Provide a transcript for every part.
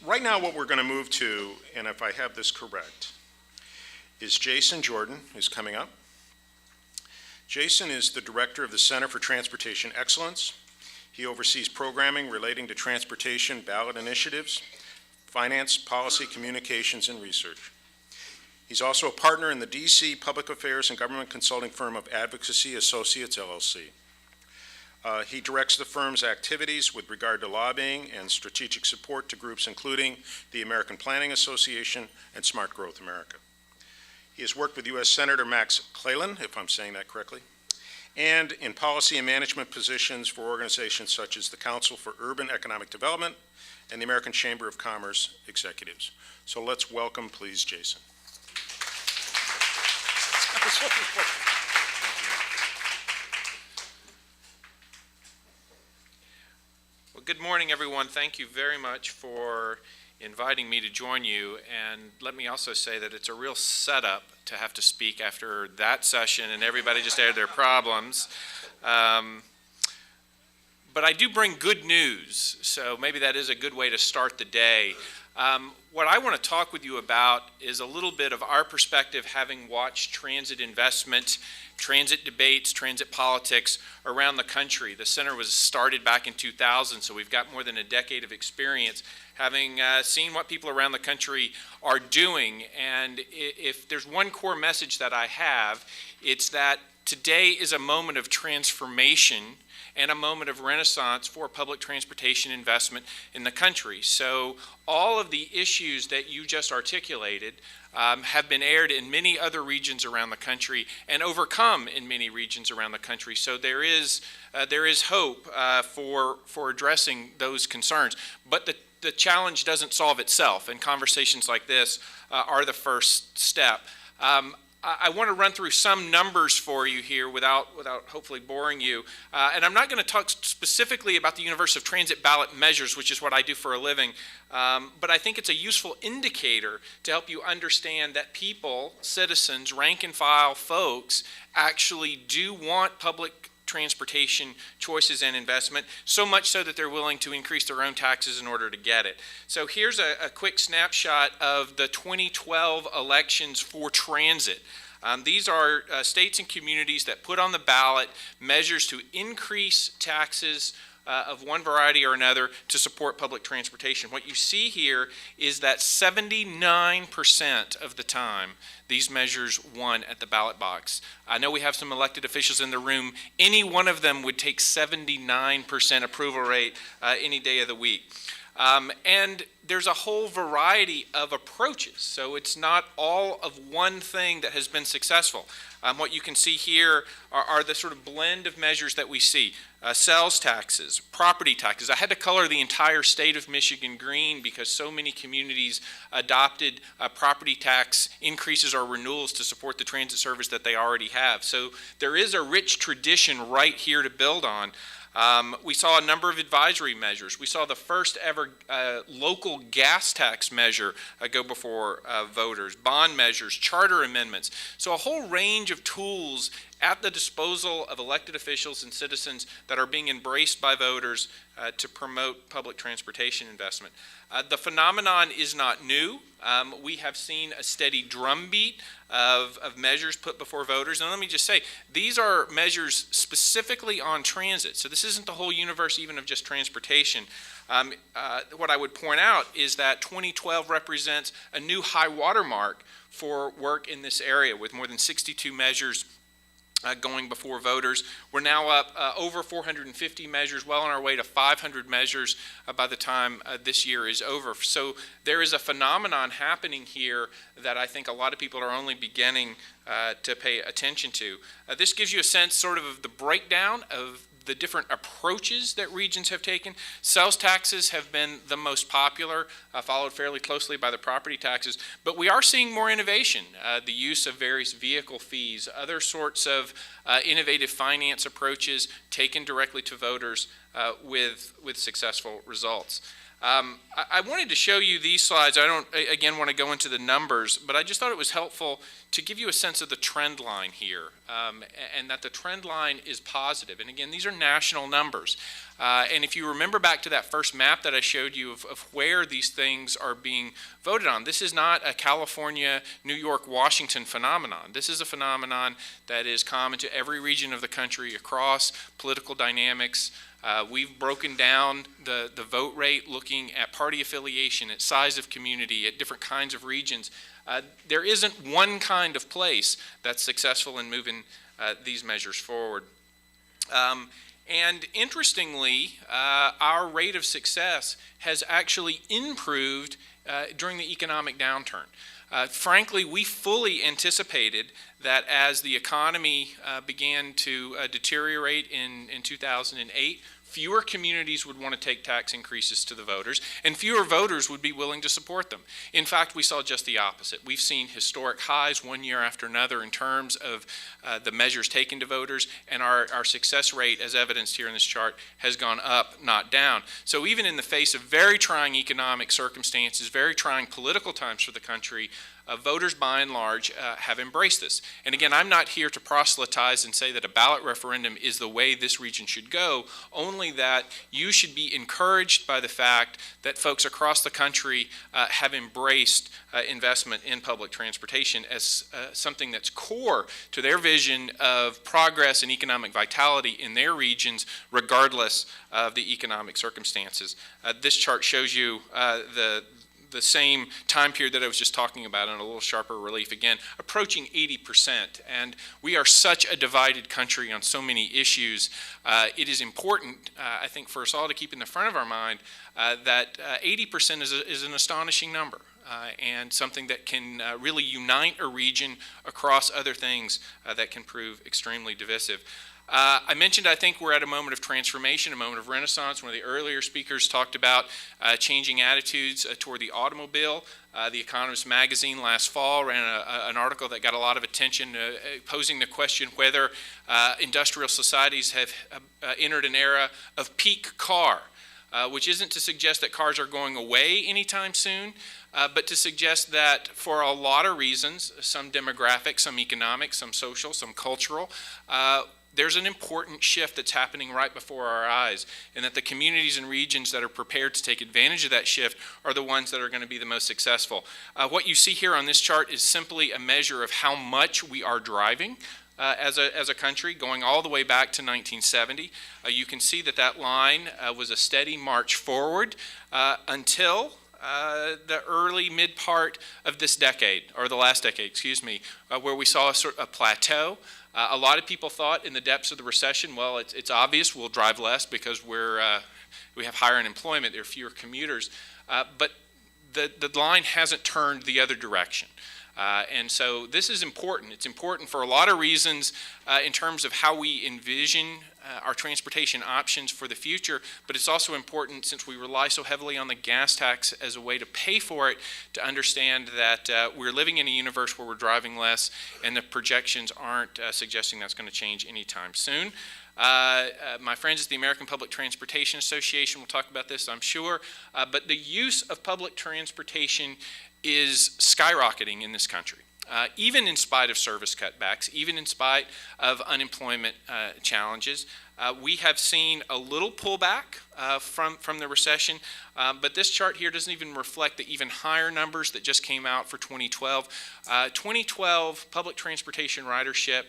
Right now what we're going to move to, and if I have this correct, is Jason Jordan, who's coming up. Jason is the director of the Center for Transportation Excellence. He oversees programming relating to transportation ballot initiatives, finance, policy, communications, and research. He's also a partner in the DC Public Affairs and Government Consulting firm of Advocacy Associates, LLC. He directs the firm's activities with regard to lobbying and strategic support to groups including the American Planning Association and Smart Growth America. He has worked with U.S. Senator Max Cleland, if I'm saying that correctly, and in policy and management positions for organizations such as the Council for Urban Economic Development and the American Chamber of Commerce executives. So let's welcome, please, Jason. Well, good morning, everyone. Thank you very much for inviting me to join you, and let me also say that it's a real setup to have to speak after that session and everybody just aired their problems. But I do bring good news, so maybe that is a good way to start the day. What I want to talk with you about is a little bit of our perspective, having watched transit investment, transit debates, transit politics around the country. The center was started back in 2000, so we've got more than a decade of experience having seen what people around the country are doing. And if there's one core message that I have, it's that today is a moment of transformation and a moment of renaissance for public transportation investment in the country. So all of the issues that you just articulated have been aired in many other regions around the country and overcome in many regions around the country. So there is hope for addressing those concerns. But the challenge doesn't solve itself, and conversations like this are the first step. I want to run through some numbers for you here without hopefully boring you. And I'm not going to talk specifically about the universe of transit ballot measures, which is what I do for a living, but I think it's a useful indicator to help you understand that people, citizens, rank and file folks actually do want public transportation choices and investment, so much so that they're willing to increase their own taxes in order to get it. So here's a quick snapshot of the 2012 elections for transit. These are states and communities that put on the ballot measures to increase taxes of one variety or another to support public transportation. What you see here is that 79% of the time these measures won at the ballot box. I know we have some elected officials in the room. Any one of them would take 79% approval rate any day of the week. And there's a whole variety of approaches, so it's not all of one thing that has been successful. What you can see here are the sort of blend of measures that we see. Sales taxes, property taxes. I had to color the entire state of Michigan green because so many communities adopted property tax increases or renewals to support the transit service that they already have. So there is a rich tradition right here to build on. We saw a number of advisory measures. We saw the first ever local gas tax measure go before voters, bond measures, charter amendments. So a whole range of tools at the disposal of elected officials and citizens that are being embraced by voters to promote public transportation investment. The phenomenon is not new. We have seen a steady drumbeat of measures put before voters. And let me just say, these are measures specifically on transit. So this isn't the whole universe even of just transportation. What I would point out is that 2012 represents a new high watermark for work in this area with more than 62 measures going before voters. We're now up over 450 measures, well on our way to 500 measures by the time this year is over. So there is a phenomenon happening here that I think a lot of people are only beginning to pay attention to. This gives you a sense sort of the breakdown of the different approaches that regions have taken. Sales taxes have been the most popular, followed fairly closely by the property taxes, but we are seeing more innovation, the use of various vehicle fees, other sorts of innovative finance approaches taken directly to voters with successful results. I wanted to show you these slides. I don't, again, want to go into the numbers, but I just thought it was helpful to give you a sense of the trend line here, and that the trend line is positive. And again, these are national numbers. And if you remember back to that first map that I showed you of where these things are being voted on, this is not a California, New York, Washington phenomenon. This is a phenomenon that is common to every region of the country across political dynamics. We've broken down the vote rate looking at party affiliation, at size of community, at different kinds of regions. There isn't one kind of place that's successful in moving these measures forward. And interestingly, our rate of success has actually improved during the economic downturn. Frankly, we fully anticipated that as the economy began to deteriorate in 2008, fewer communities would want to take tax increases to the voters, and fewer voters would be willing to support them. In fact, we saw just the opposite. We've seen historic highs one year after another in terms of the measures taken to voters, and our success rate, as evidenced here in this chart, has gone up, not down. So even in the face of very trying economic circumstances, very trying political times for the country, voters by and large have embraced this. And again, I'm not here to proselytize and say that a ballot referendum is the way this region should go, only that you should be encouraged by the fact that folks across the country have embraced investment in public transportation as something that's core to their vision of progress and economic vitality in their regions, regardless of the economic circumstances. This chart shows you the same time period that I was just talking about in a little sharper relief, again, approaching 80%. And we are such a divided country on so many issues. It is important, I think, for us all to keep in the front of our mind that 80% is an astonishing number. And something that can really unite a region across other things that can prove extremely divisive. I mentioned, I think we're at a moment of transformation, a moment of renaissance. One of the earlier speakers talked about changing attitudes toward the automobile. The Economist magazine last fall ran an article that got a lot of attention, posing the question whether industrial societies have entered an era of peak car, which isn't to suggest that cars are going away anytime soon, but to suggest that for a lot of reasons, some demographic, some economic, some social, some cultural, there's an important shift that's happening right before our eyes, and that the communities and regions that are prepared to take advantage of that shift are the ones that are going to be the most successful. What you see here on this chart is simply a measure of how much we are driving as a country, going all the way back to 1970. You can see that that line was a steady march forward until the early mid part of this decade, or the last decade, excuse me, where we saw a plateau. A lot of people thought in the depths of the recession, well, it's obvious we'll drive less because we have higher unemployment, there are fewer commuters, but the line hasn't turned the other direction. And so this is important. It's important for a lot of reasons in terms of how we envision our transportation options for the future, but it's also important, since we rely so heavily on the gas tax as a way to pay for it, to understand that we're living in a universe where we're driving less, and the projections aren't suggesting that's going to change anytime soon. My friends at the American Public Transportation Association will talk about this, I'm sure, but the use of public transportation is skyrocketing in this country. Even in spite of service cutbacks, even in spite of unemployment challenges. We have seen a little pullback from the recession, but this chart here doesn't even reflect the even higher numbers that just came out for 2012. 2012 public transportation ridership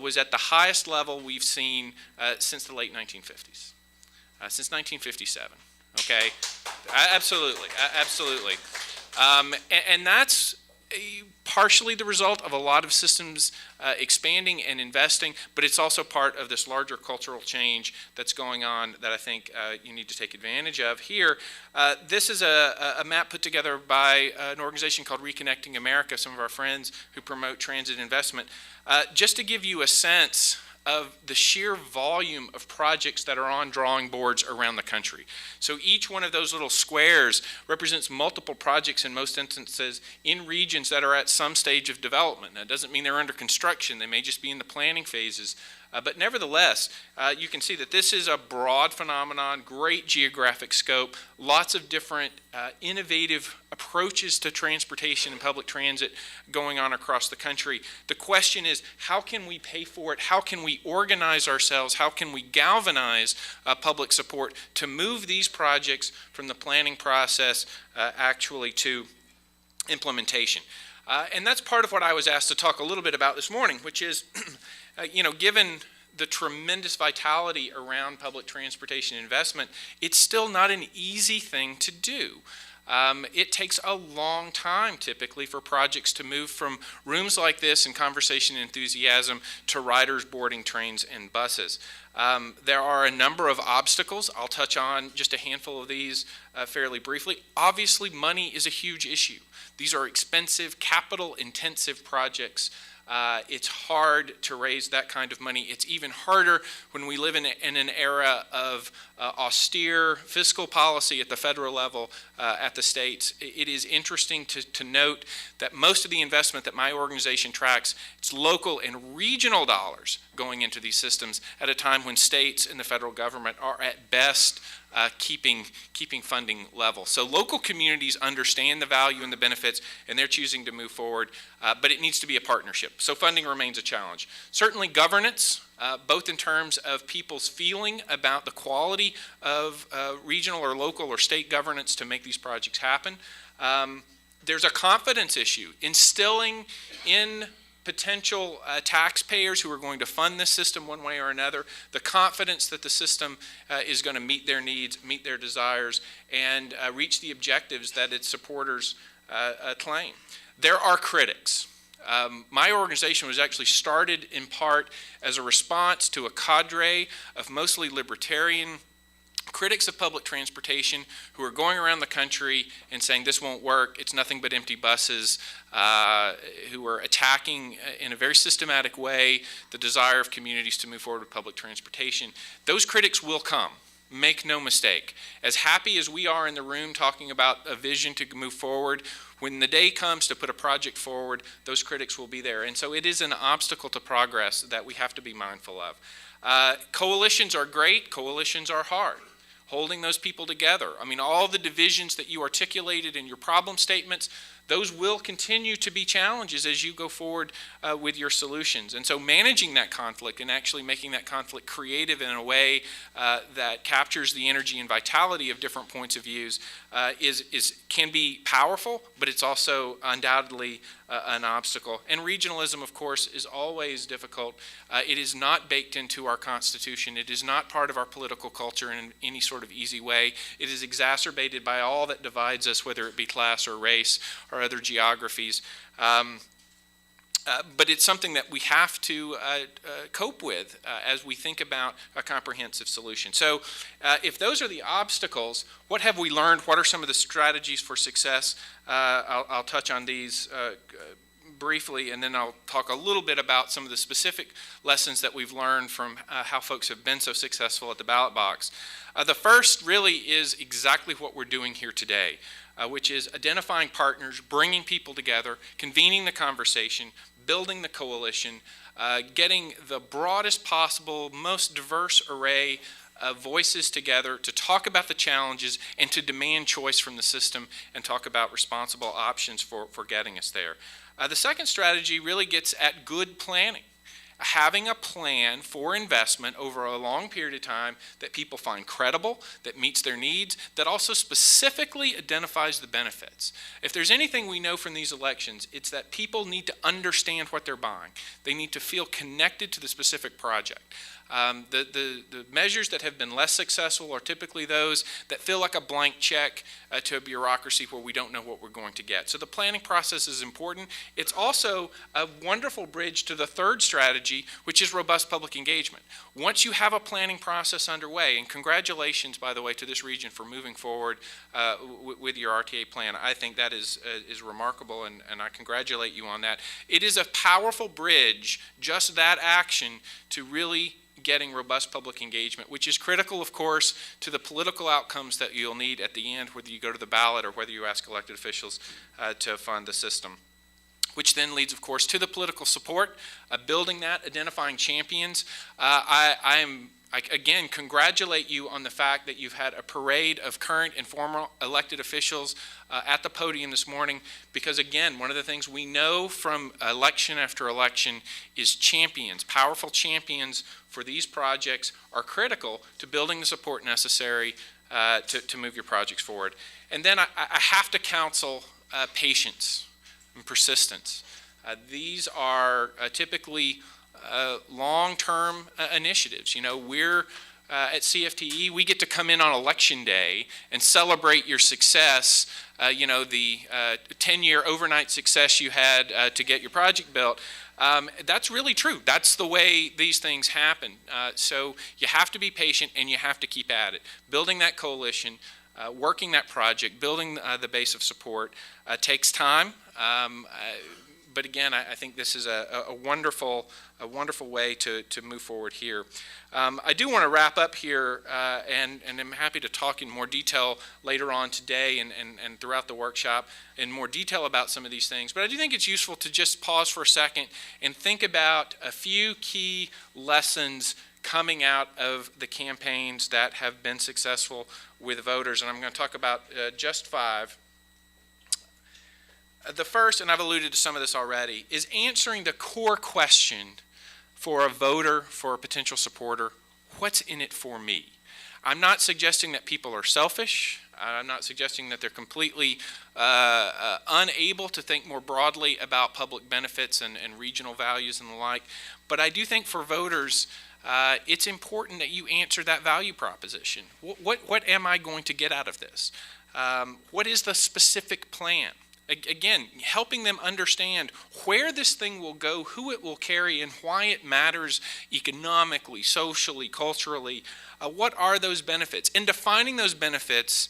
was at the highest level we've seen since the late 1950s, since 1957, okay? Absolutely, absolutely. And that's partially the result of a lot of systems expanding and investing, but it's also part of this larger cultural change that's going on that I think you need to take advantage of here. This is a map put together by an organization called Reconnecting America, some of our friends who promote transit investment, just to give you a sense of the sheer volume of projects that are on drawing boards around the country. So each one of those little squares represents multiple projects in most instances in regions that are at some stage of development. That doesn't mean they're under construction. They may just be in the planning phases But nevertheless, you can see that this is a broad phenomenon, great geographic scope, lots of different innovative approaches to transportation and public transit going on across the country. The question is, how can we pay for it? How can we organize ourselves? How can we galvanize public support to move these projects from the planning process actually to implementation? And that's part of what I was asked to talk a little bit about this morning, which is, given the tremendous vitality around public transportation investment, it's still not an easy thing to do. It takes a long time typically for projects to move from rooms like this and conversation and enthusiasm to riders boarding trains and buses. There are a number of obstacles. I'll touch on just a handful of these fairly briefly. Obviously, money is a huge issue. These are expensive, capital-intensive projects. It's hard to raise that kind of money. It's even harder when we live in an era of austere fiscal policy at the federal level, at the states. It is interesting to note that most of the investment that my organization tracks, it's local and regional dollars going into these systems at a time when states and the federal government are at best keeping funding level. So local communities understand the value and the benefits, and they're choosing to move forward, but it needs to be a partnership. So funding remains a challenge. Certainly governance, both in terms of people's feeling about the quality of regional or local or state governance to make these projects happen. There's a confidence issue, instilling in potential taxpayers who are going to fund this system one way or another, the confidence that the system is going to meet their needs, meet their desires, and reach the objectives that its supporters claim. There are critics. My organization was actually started in part as a response to a cadre of mostly libertarian critics of public transportation who are going around the country and saying this won't work, it's nothing but empty buses, who are attacking in a very systematic way the desire of communities to move forward with public transportation. Those critics will come. Make no mistake. As happy as we are in the room talking about a vision to move forward, when the day comes to put a project forward, those critics will be there. And so it is an obstacle to progress that we have to be mindful of. Coalitions are great, coalitions are hard. Holding those people together. I mean, all the divisions that you articulated in your problem statements, those will continue to be challenges as you go forward with your solutions. And so managing that conflict and actually making that conflict creative in a way that captures the energy and vitality of different points of views can be powerful, but it's also undoubtedly an obstacle. And regionalism, of course, is always difficult. It is not baked into our Constitution. It is not part of our political culture in any sort of easy way. It is exacerbated by all that divides us, whether it be class or race or other geographies. But it's something that we have to cope with as we think about a comprehensive solution. So if those are the obstacles, what have we learned? What are some of the strategies for success? I'll touch on these briefly, and then I'll talk a little bit about some of the specific lessons that we've learned from how folks have been so successful at the ballot box. The first really is exactly what we're doing here today, which is identifying partners, bringing people together, convening the conversation, building the coalition, getting the broadest possible, most diverse array of voices together to talk about the challenges and to demand choice from the system and talk about responsible options for getting us there. The second strategy really gets at good planning. Having a plan for investment over a long period of time that people find credible, that meets their needs, that also specifically identifies the benefits. If there's anything we know from these elections, it's that people need to understand what they're buying. They need to feel connected to the specific project. The measures that have been less successful are typically those that feel like a blank check to a bureaucracy where we don't know what we're going to get. So the planning process is important. It's also a wonderful bridge to the third strategy, which is robust public engagement. Once you have a planning process underway, and congratulations, by the way, to this region for moving forward with your RTA plan. I think that is remarkable, and I congratulate you on that. It is a powerful bridge, just that action, to really getting robust public engagement, which is critical, of course, to the political outcomes that you'll need at the end, whether you go to the ballot or whether you ask elected officials to fund the system. which then leads, of course, to the political support, building that, identifying champions. I again congratulate you on the fact that you've had a parade of current and former elected officials at the podium this morning, because again, one of the things we know from election after election is champions, powerful champions for these projects are critical to building the support necessary to move your projects forward. And then I have to counsel patience and persistence. These are typically long-term initiatives. You know, we're at CFTE, we get to come in on election day and celebrate your success, you know, the 10-year overnight success you had to get your project built. That's really true. That's the way these things happen. So you have to be patient and you have to keep at it. Building that coalition, working that project, building the base of support takes time. But again, I think this is a wonderful way to move forward here. I do want to wrap up here, and I'm happy to talk in more detail later on today and throughout the workshop in more detail about some of these things. But I do think it's useful to just pause for a second and think about a few key lessons coming out of the campaigns that have been successful with voters. And I'm going to talk about just 5. The first, and I've alluded to some of this already, is answering the core question for a voter, for a potential supporter: what's in it for me? I'm not suggesting that people are selfish. I'm not suggesting that they're completely unable to think more broadly about public benefits and regional values and the like. But I do think for voters, it's important that you answer that value proposition. What am I going to get out of this? What is the specific plan? Again, helping them understand where this thing will go, who it will carry, and why it matters economically, socially, culturally. What are those benefits? And defining those benefits,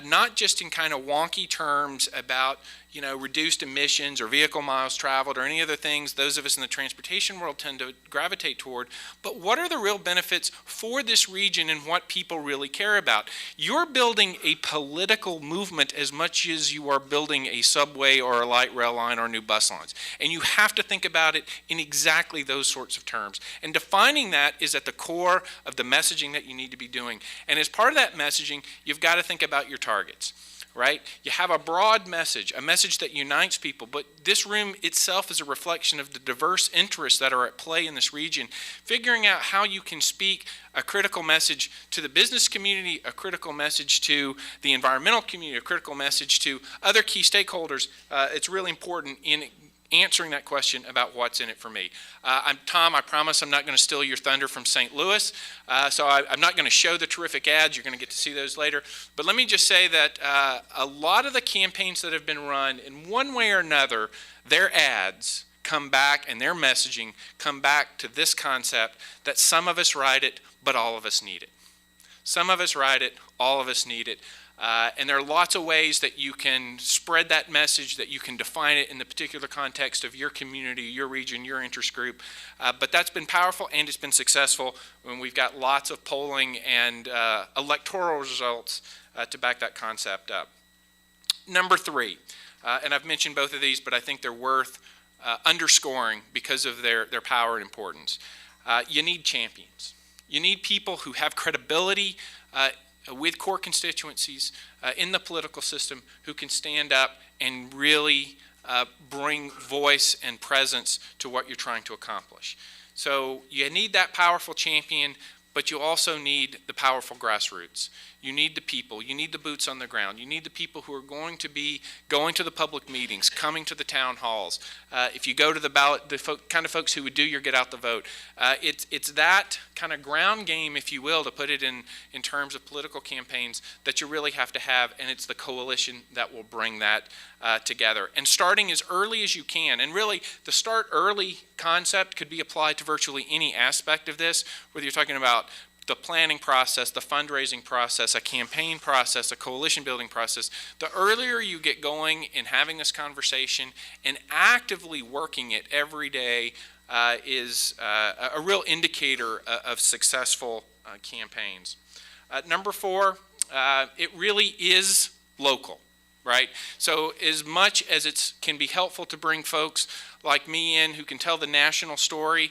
not just in kind of wonky terms about, you know, reduced emissions or vehicle miles traveled or any other things those of us in the transportation world tend to gravitate toward, but what are the real benefits for this region and what people really care about? You're building a political movement as much as you are building a subway or a light rail line or new bus lines. And you have to think about it in exactly those sorts of terms. And defining that is at the core of the messaging that you need to be doing. And as part of that messaging, you've got to think about your targets. Right? You have a broad message, a message that unites people, but this room itself is a reflection of the diverse interests that are at play in this region. Figuring out how you can speak a critical message to the business community, a critical message to the environmental community, a critical message to other key stakeholders, it's really important in answering that question about what's in it for me. I'm Tom. I promise I'm not going to steal your thunder from St. Louis, so I'm not going to show the terrific ads. You're going to get to see those later. But let me just say that a lot of the campaigns that have been run, in one way or another, their ads come back and their messaging come back to this concept that some of us write it, but all of us need it. Some of us write it, all of us need it. And there are lots of ways that you can spread that message, that you can define it in the particular context of your community, your region, your interest group. But that's been powerful and it's been successful when we've got lots of polling and electoral results to back that concept up. Number 3, and I've mentioned both of these, but I think they're worth underscoring because of their power and importance. You need champions. You need people who have credibility with core constituencies in the political system who can stand up and really bring voice and presence to what you're trying to accomplish. So you need that powerful champion, but you also need the powerful grassroots. You need the people. You need the boots on the ground. You need the people who are going to be going to the public meetings, coming to the town halls. If you go to the ballot, the kind of folks who would do your get out the vote. It's that kind of ground game, if you will, to put it in terms of political campaigns that you really have to have, and it's the coalition that will bring that together. And starting as early as you can. And really, the start early concept could be applied to virtually any aspect of this, whether you're talking about the planning process, the fundraising process, a campaign process, a coalition building process. The earlier you get going in having this conversation and actively working it every day is a real indicator of successful campaigns. Number 4, it really is local. right? So as much as it can be helpful to bring folks like me in who can tell the national story,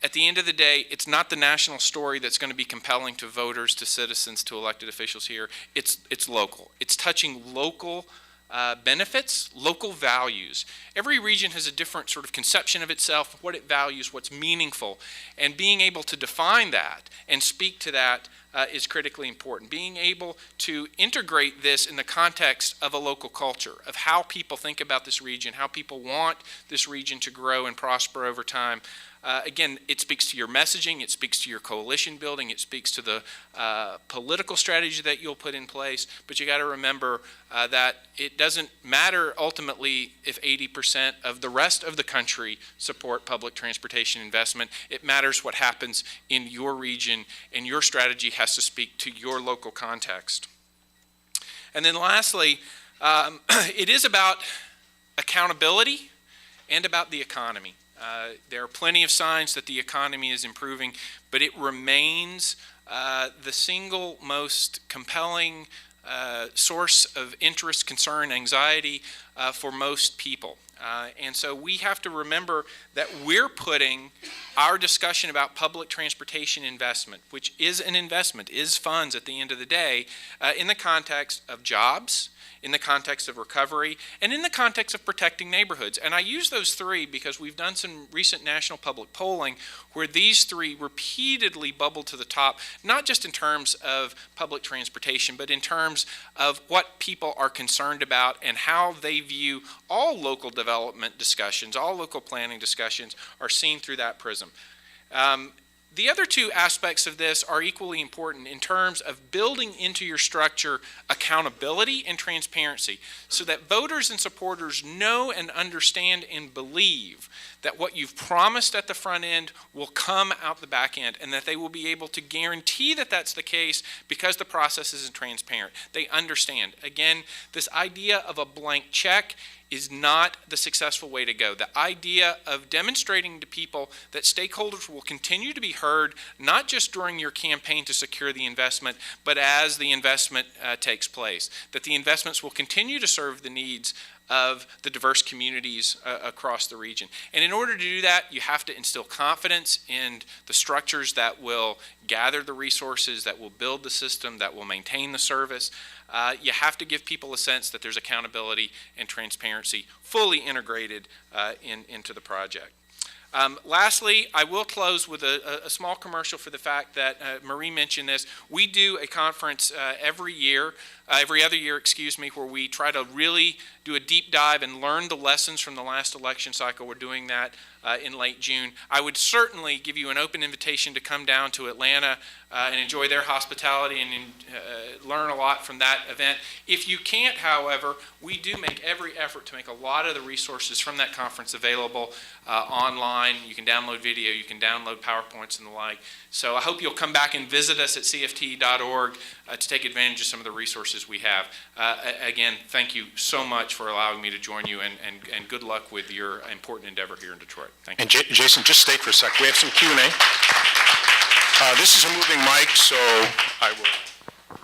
at the end of the day, it's not the national story that's going to be compelling to voters, to citizens, to elected officials here. It's local. It's touching local benefits, local values. Every region has a different sort of conception of itself, what it values, what's meaningful, and being able to define that and speak to that is critically important. Being able to integrate this in the context of a local culture, of how people think about this region, how people want this region to grow and prosper over time. Again, it speaks to your messaging, it speaks to your coalition building, it speaks to the political strategy that you'll put in place, but you got to remember that it doesn't matter ultimately if 80% of the rest of the country support public transportation investment. It matters what happens in your region, and your strategy has to speak to your local context. And then lastly, it is about accountability and about the economy. There are plenty of signs that the economy is improving, but it remains the single most compelling source of interest, concern, anxiety for most people. And so we have to remember that we're putting our discussion about public transportation investment, which is an investment, is funds at the end of the day, in the context of jobs, in the context of recovery, and in the context of protecting neighborhoods. And I use those three because we've done some recent national public polling where these three repeatedly bubble to the top, not just in terms of public transportation, but in terms of what people are concerned about and how they view all local development discussions, all local planning discussions are seen through that prism. The other two aspects of this are equally important in terms of building into your structure accountability and transparency so that voters and supporters know and understand and believe that what you've promised at the front end will come out the back end, and that they will be able to guarantee that that's the case because the process isn't transparent. They understand. Again, this idea of a blank check is not the successful way to go. The idea of demonstrating to people that stakeholders will continue to be heard, not just during your campaign to secure the investment, but as the investment takes place. That the investments will continue to serve the needs of the diverse communities across the region. And in order to do that, you have to instill confidence in the structures that will gather the resources, that will build the system, that will maintain the service. You have to give people a sense that there's accountability and transparency fully integrated into the project. Lastly, I will close with a small commercial for the fact that Marie mentioned this. We do a conference every other year, where we try to really do a deep dive and learn the lessons from the last election cycle. We're doing that in late June. I would certainly give you an open invitation to come down to Atlanta and enjoy their hospitality and learn a lot from that event. If you can't, however, we do make every effort to make a lot of the resources from that conference available online. You can download video, you can download PowerPoints and the like. So I hope you'll come back and visit us at cft.org to take advantage of some of the resources we have. Again, thank you so much for allowing me to join you, and good luck with your important endeavor here in Detroit. Thank you. And Jason, just stay for a sec. We have some Q&A. This is a moving mic, so I will.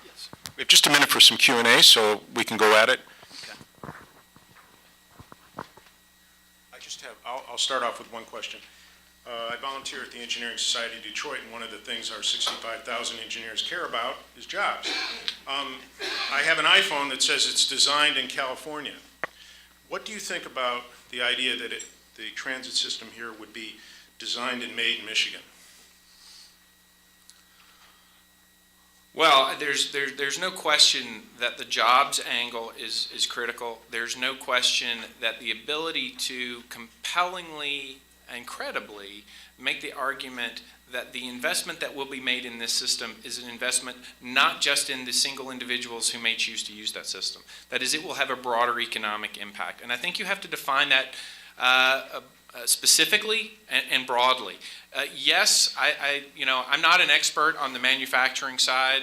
Yes. We have just a minute for some Q&A, so we can go at it. Okay. I'll start off with one question. I volunteer at the Engineering Society of Detroit, and one of the things our 65,000 engineers care about is jobs. I have an iPhone that says it's designed in California. What do you think about the idea that the transit system here would be designed and made in Michigan? Well, there's no question that the jobs angle is critical. There's no question that the ability to compellingly and credibly make the argument that the investment that will be made in this system is an investment not just in the single individuals who may choose to use that system. That is, it will have a broader economic impact. And I think you have to define that specifically and broadly. Yes, I'm not an expert on the manufacturing side.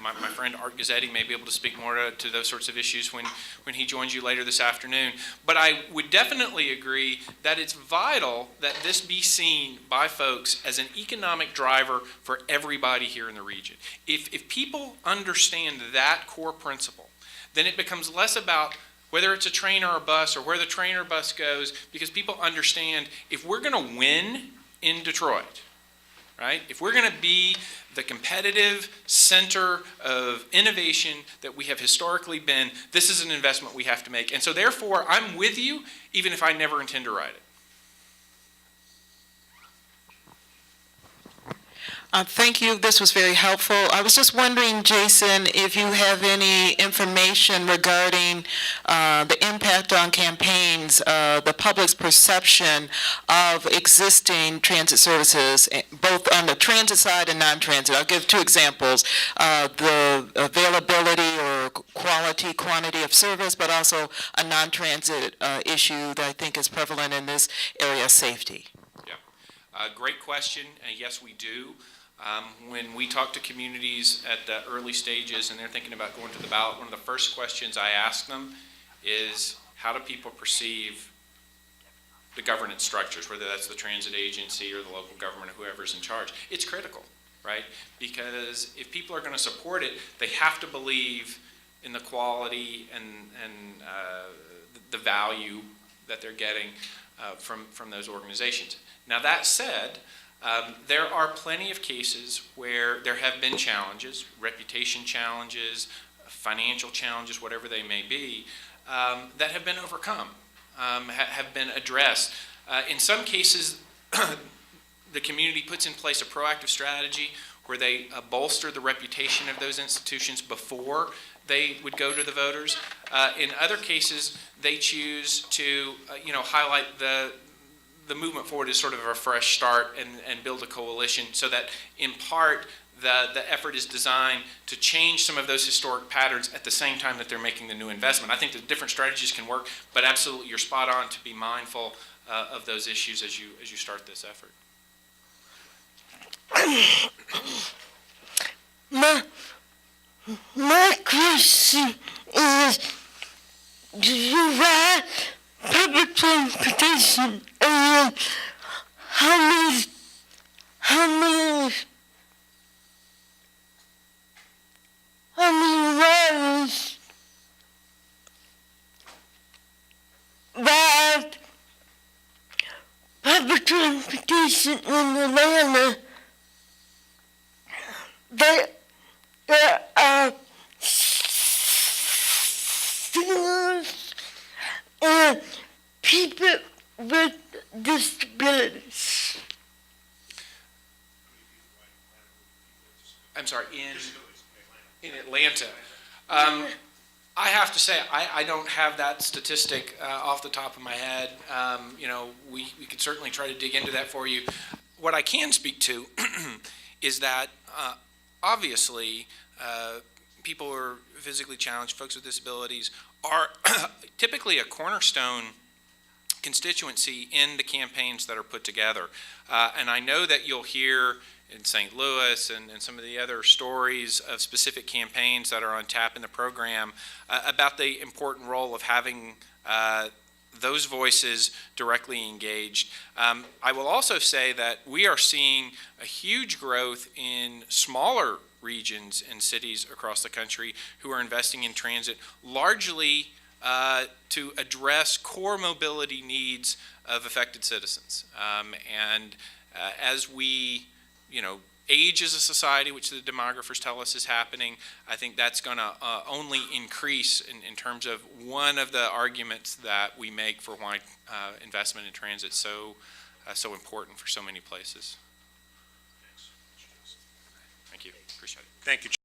My friend Art Gazzetti may be able to speak more to those sorts of issues when he joins you later this afternoon. But I would definitely agree that it's vital that this be seen by folks as an economic driver for everybody here in the region. If people understand that core principle, then it becomes less about whether it's a train or a bus or where the train or bus goes, because people understand if we're going to win in Detroit, right? If we're going to be the competitive center of innovation that we have historically been, this is an investment we have to make. And so therefore, I'm with you, even if I never intend to ride it. Thank you. This was very helpful. I was just wondering, Jason, if you have any information regarding the impact on campaigns, the public's perception of existing transit services, both on the transit side and non-transit. I'll give two examples. The availability or quantity of service, but also a non-transit issue that I think is prevalent in this area, safety. Yeah, great question. Yes, we do. When we talk to communities at the early stages and they're thinking about going to the ballot, one of the first questions I ask them is, how do people perceive the governance structures, whether that's the transit agency or the local government or whoever's in charge? It's critical, right? Because if people are going to support it, they have to believe in the quality and the value that they're getting from those organizations. Now, that said, there are plenty of cases where there have been challenges, reputation challenges, financial challenges, whatever they may be, that have been overcome, have been addressed. In some cases, the community puts in place a proactive strategy where they bolster the reputation of those institutions before they would go to the voters. In other cases, they choose to highlight the movement forward is sort of a fresh start and build a coalition, so that in part the effort is designed to change some of those historic patterns at the same time that they're making the new investment. I think that different strategies can work, but absolutely you're spot on to be mindful of those issues as you start this effort. My question is, do you ride public transportation, and how many riders ride public transportation in Atlanta? There are seniors and people with disabilities. I'm sorry, in Atlanta. I have to say, I don't have that statistic off the top of my head. We could certainly try to dig into that for you. What I can speak to is that obviously people who are physically challenged, folks with disabilities, are typically a cornerstone constituency in the campaigns that are put together. And I know that you'll hear in St. Louis and some of the other stories of specific campaigns that are on tap in the program about the important role of having those voices directly engaged. I will also say that we are seeing a huge growth in smaller regions and cities across the country who are investing in transit, largely to address core mobility needs of affected citizens. As we age as a society, which the demographers tell us is happening, I think that's going to only increase in terms of one of the arguments that we make for why investment in transit is so important for so many places. Thank you. Appreciate it. Thank you.